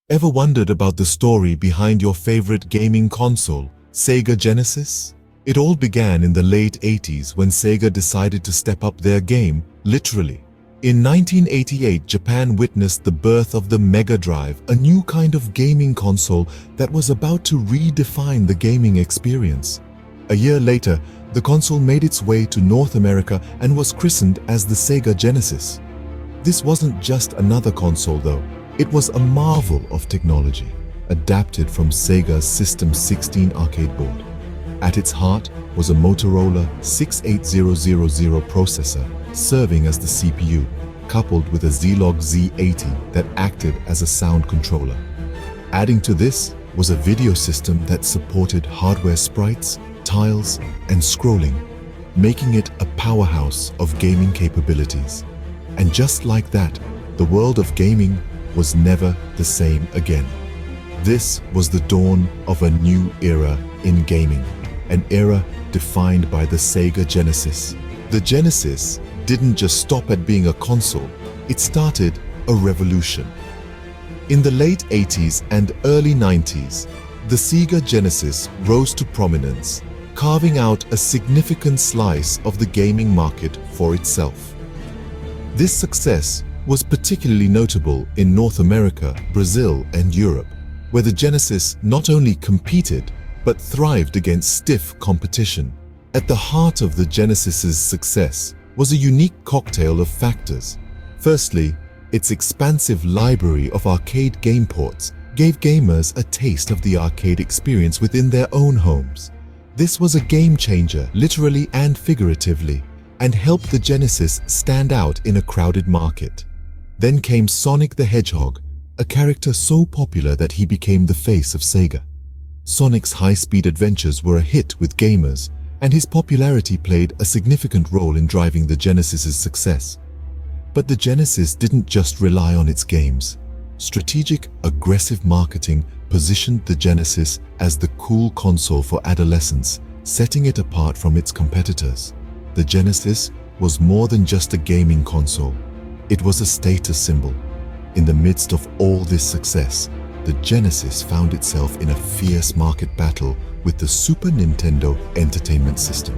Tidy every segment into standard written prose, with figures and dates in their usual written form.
Ever wondered about the story behind your favorite gaming console, Sega Genesis? It all began in the late 80s when Sega decided to step up their game, literally. In 1988, Japan witnessed the birth of the Mega Drive, a new kind of gaming console that was about to redefine the gaming experience. A year later, the console made its way to North America and was christened as the Sega Genesis. This wasn't just another console though. It was a marvel of technology, adapted from Sega's System 16 arcade board. At its heart was a Motorola 68000 processor serving as the CPU, coupled with a Zilog Z80 that acted as a sound controller. Adding to this was a video system that supported hardware sprites, tiles, and scrolling, making it a powerhouse of gaming capabilities. And just like that, the world of gaming was never the same again. This was the dawn of a new era in gaming, an era defined by the Sega Genesis. The Genesis didn't just stop at being a console, it started a revolution. In the late 80s and early 90s, the Sega Genesis rose to prominence, carving out a significant slice of the gaming market for itself. This success was particularly notable in North America, Brazil, and Europe, where the Genesis not only competed, but thrived against stiff competition. At the heart of the Genesis's success was a unique cocktail of factors. Firstly, its expansive library of arcade game ports gave gamers a taste of the arcade experience within their own homes. This was a game changer, literally and figuratively, and helped the Genesis stand out in a crowded market. Then came Sonic the Hedgehog, a character so popular that he became the face of Sega. Sonic's high-speed adventures were a hit with gamers, and his popularity played a significant role in driving the Genesis's success. But the Genesis didn't just rely on its games. Strategic, aggressive marketing positioned the Genesis as the cool console for adolescents, setting it apart from its competitors. The Genesis was more than just a gaming console. It was a status symbol. In the midst of all this success, the Genesis found itself in a fierce market battle with the Super Nintendo Entertainment System.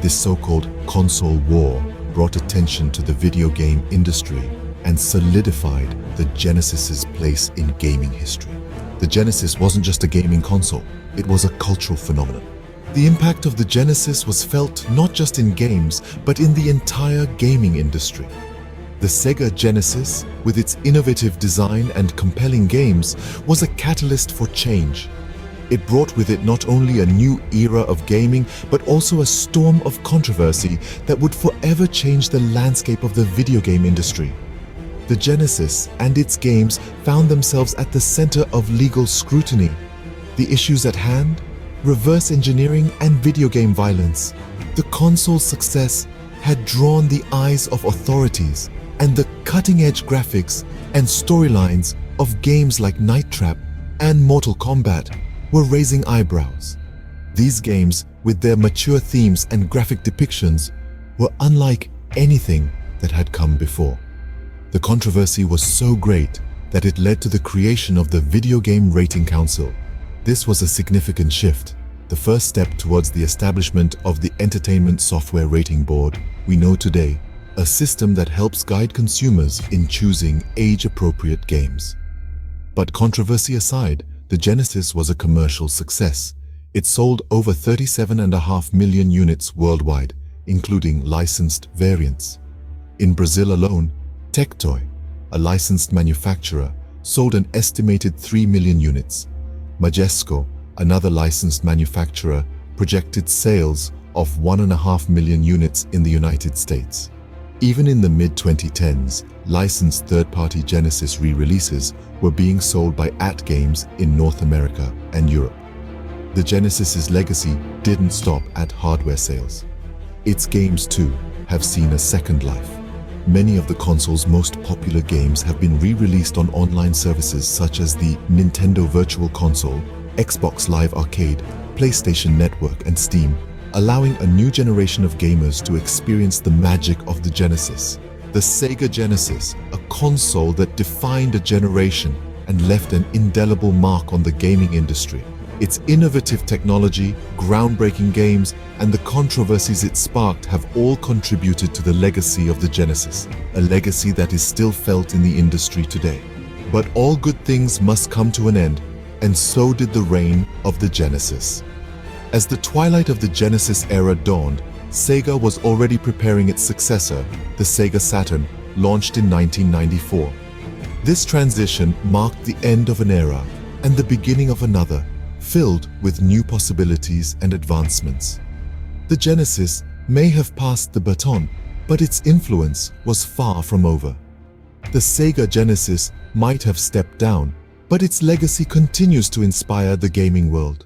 This so-called console war brought attention to the video game industry and solidified the Genesis's place in gaming history. The Genesis wasn't just a gaming console, it was a cultural phenomenon. The impact of the Genesis was felt not just in games, but in the entire gaming industry. The Sega Genesis, with its innovative design and compelling games, was a catalyst for change. It brought with it not only a new era of gaming, but also a storm of controversy that would forever change the landscape of the video game industry. The Genesis and its games found themselves at the center of legal scrutiny. The issues at hand? Reverse engineering and video game violence. The console's success had drawn the eyes of authorities, and the cutting-edge graphics and storylines of games like Night Trap and Mortal Kombat were raising eyebrows. These games, with their mature themes and graphic depictions, were unlike anything that had come before. The controversy was so great that it led to the creation of the Video Game Rating Council. This was a significant shift, the first step towards the establishment of the Entertainment Software Rating Board we know today, a system that helps guide consumers in choosing age-appropriate games. But controversy aside, the Genesis was a commercial success. It sold over 37.5 million units worldwide, including licensed variants. In Brazil alone, Tectoy, a licensed manufacturer, sold an estimated 3 million units. Majesco, another licensed manufacturer, projected sales of 1.5 million units in the United States. Even in the mid-2010s, licensed third-party Genesis re-releases were being sold by AtGames in North America and Europe. The Genesis's legacy didn't stop at hardware sales. Its games, too, have seen a second life. Many of the console's most popular games have been re-released on online services such as the Nintendo Virtual Console, Xbox Live Arcade, PlayStation Network, and Steam, allowing a new generation of gamers to experience the magic of the Genesis. The Sega Genesis, a console that defined a generation and left an indelible mark on the gaming industry. Its innovative technology, groundbreaking games, and the controversies it sparked have all contributed to the legacy of the Genesis, a legacy that is still felt in the industry today. But all good things must come to an end, and so did the reign of the Genesis. As the twilight of the Genesis era dawned, SEGA was already preparing its successor, the Sega Saturn, launched in 1994. This transition marked the end of an era and the beginning of another, filled with new possibilities and advancements. The Genesis may have passed the baton, but its influence was far from over. The Sega Genesis might have stepped down, but its legacy continues to inspire the gaming world.